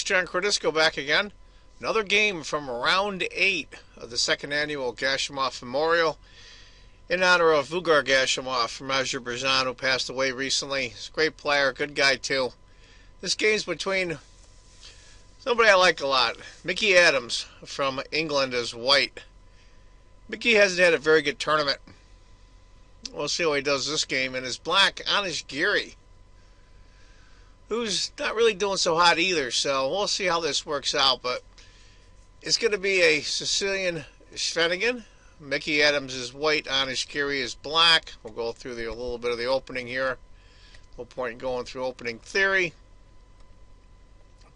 folks, John Cordisco back again. Another game from round 8 of the second annual Gashimov Memorial in honor of Vugar Gashimov from Azerbaijan, who passed away recently. He's a great player, good guy too. This game's between somebody I like a lot. Mickey Adams from England is white. Mickey hasn't had a very good tournament. We'll see how he does this game. And his black, Anish Giri, who's not really doing so hot either, so we'll see how this works out. But it's going to be a Sicilian Svenigan. Mickey Adams is white, Anish Giri is black. We'll go through a little bit of the opening here. No point in going through opening theory.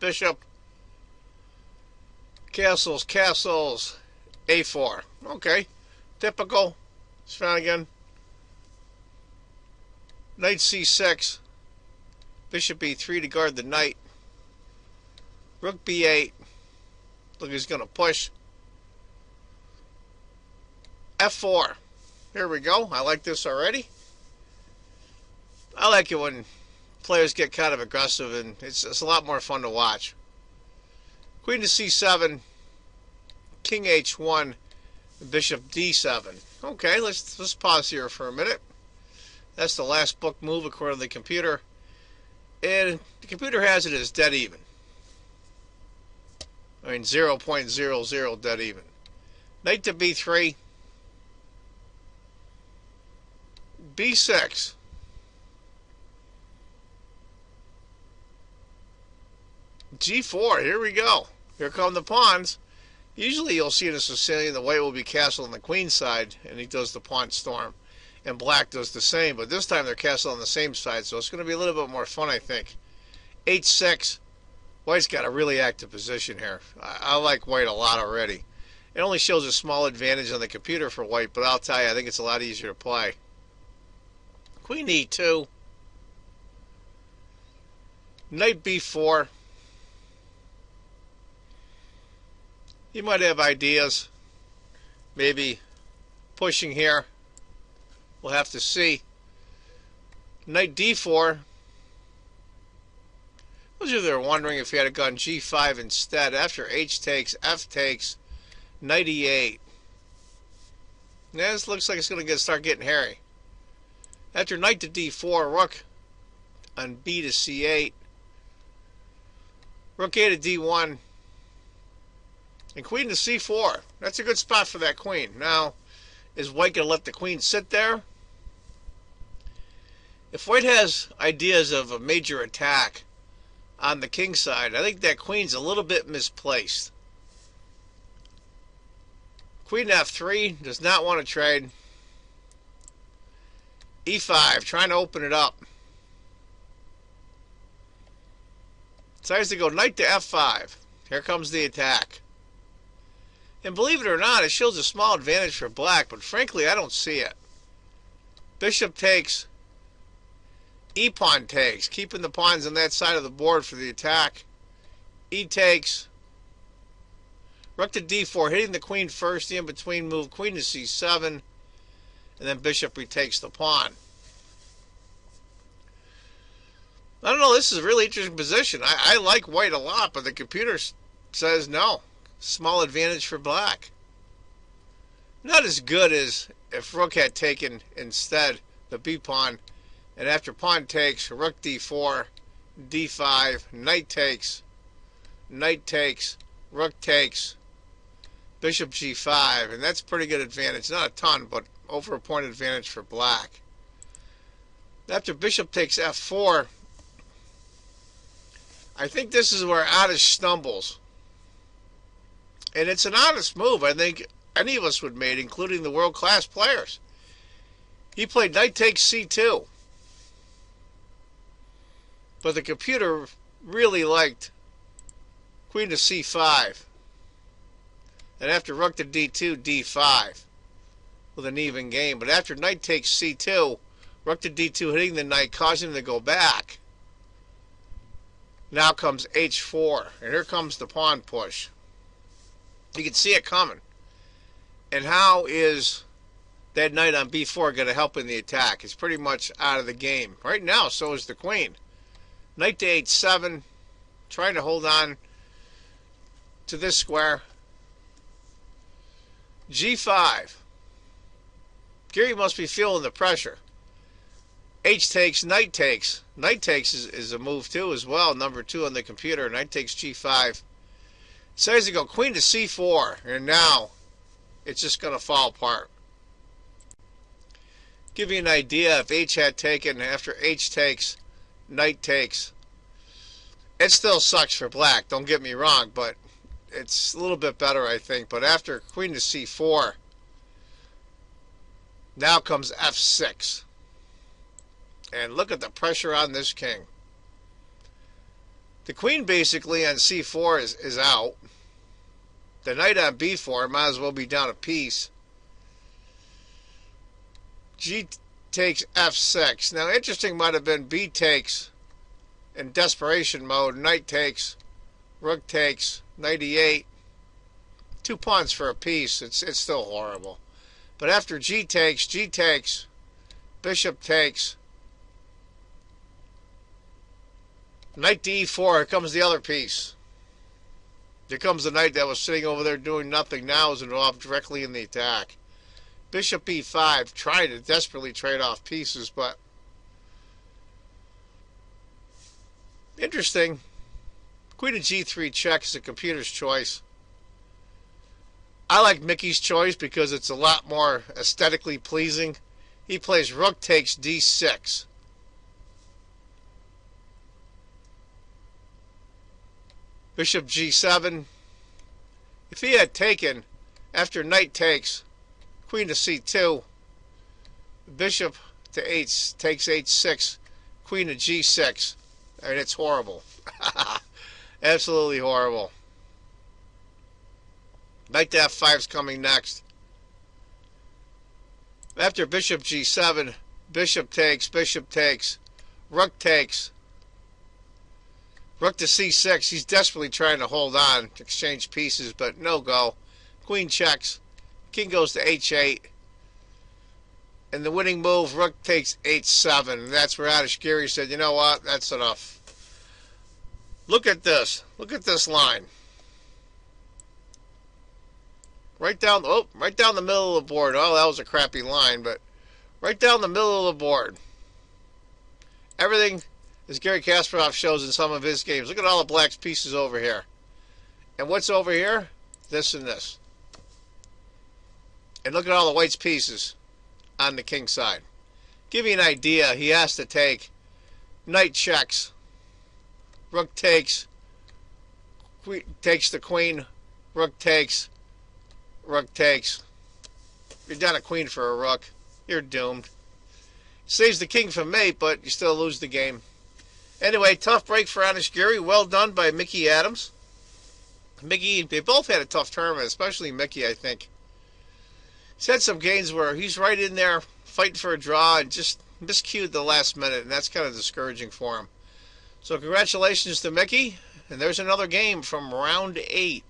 Bishop, castles, A4. Okay, typical Svenigan. Knight C6. Bishop E3 to guard the knight. Rook B8. Look, he's going to push. F4. Here we go. I like this already. I like it when players get kind of aggressive, and it's a lot more fun to watch. Queen to C7. King H1. Bishop D7. Okay, let's pause here for a minute. That's the last book move according to the computer. And the computer has it as dead even. I mean 0.00 dead even. Knight to B3. B6. G4. Here we go. Here come the pawns. Usually you'll see in a Sicilian the white will be castle on the queen side, and he does the pawn storm. And black does the same, but this time they're castle on the same side, so it's going to be a little bit more fun, I think. H6. White's got a really active position here. I like white a lot already. It only shows a small advantage on the computer for white, but I'll tell you, I think it's a lot easier to play. Queen E2. Knight B4. You might have ideas. Maybe pushing here. We'll have to see. Knight D4. Those of you that are wondering if he had gone G5 instead. After H takes, F takes, Knight E8. Now this looks like it's going to start getting hairy. After Knight to D4, Rook on B to C8. Rook A to D1. And Queen to C4. That's a good spot for that queen. Now, is white going to let the queen sit there? If white has ideas of a major attack on the king side, I think that queen's a little bit misplaced. Queen F3 does not want to trade. E5, trying to open it up. Decides to go knight to F5. Here comes the attack. And believe it or not, it shows a small advantage for black, but frankly, I don't see it. Bishop takes. E-pawn takes, keeping the pawns on that side of the board for the attack. E takes. Rook to D4, hitting the queen first, the in-between move, queen to C7, and then bishop retakes the pawn. I don't know, this is a really interesting position. I like white a lot, but the computer says no. Small advantage for black. Not as good as if rook had taken instead the b-pawn. And after pawn takes, rook d4, d5, knight takes, rook takes, bishop g5. And that's pretty good advantage. Not a ton, but over a point advantage for black. After bishop takes f4, I think this is where Anish stumbles. And it's an honest move. I think any of us would make, including the world-class players. He played knight takes c2. But the computer really liked queen to c5. And after rook to d2, d5. With an even game. But after knight takes c2, rook to d2 hitting the knight, causing him to go back. Now comes h4. And here comes the pawn push. You can see it coming. And how is that knight on b4 going to help in the attack? It's pretty much out of the game. Right now, so is the queen. Knight to h7, trying to hold on to this square. G5. Giri must be feeling the pressure. H takes, knight takes. Knight takes is a move too as well. Number 2 on the computer. Knight takes G5. Says to go queen to C4. And now it's just going to fall apart. Give you an idea, if H had taken after H takes, knight takes, it still sucks for black, don't get me wrong, but it's a little bit better, I think. But after queen to C4, now comes F6. And look at the pressure on this king. The queen basically on C4 is out. The knight on B4 might as well be down a piece. G takes F6. Now, interesting might have been B takes in desperation mode. Knight takes, rook takes, knight E8. 2 pawns for a piece. It's still horrible. But after G takes, bishop takes, knight to E4. Here comes the other piece. Here comes the knight that was sitting over there doing nothing. Now is involved directly in the attack. Bishop E5, trying to desperately trade off pieces, but interesting. Queen of G3 check is the computer's choice. I like Mickey's choice because it's a lot more aesthetically pleasing. He plays rook takes D6. Bishop G7. If he had taken after knight takes, queen to C2, bishop to H takes H6, queen to G6. I mean, it's horrible. Absolutely horrible. Knight to F5 is coming next. After bishop G7, bishop takes, rook takes, rook to C6. He's desperately trying to hold on, exchange pieces, but no go. Queen checks. King goes to H8. And the winning move, rook takes H7. And that's where Giri said, you know what, that's enough. Look at this. Look at this line. Right down the middle of the board. Oh, that was a crappy line, but right down the middle of the board. Everything, as Garry Kasparov shows in some of his games. Look at all the black's pieces over here. And what's over here? This and this. And look at all the white's pieces on the king side. Give you an idea, he has to take knight checks, rook takes, takes the queen, rook takes, You're down a queen for a rook. You're doomed. Saves the king from mate, but you still lose the game. Anyway, tough break for Giri. Well done by Mickey Adams. Mickey, they both had a tough tournament, especially Mickey, I think. He's had some games where he's right in there fighting for a draw and just miscued the last minute, and that's kind of discouraging for him. So congratulations to Mickey, and there's another game from round 8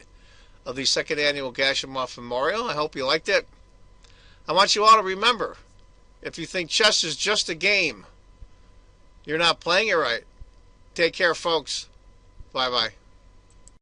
of the second annual Gashimov Memorial. I hope you liked it. I want you all to remember, if you think chess is just a game, you're not playing it right. Take care, folks. Bye-bye.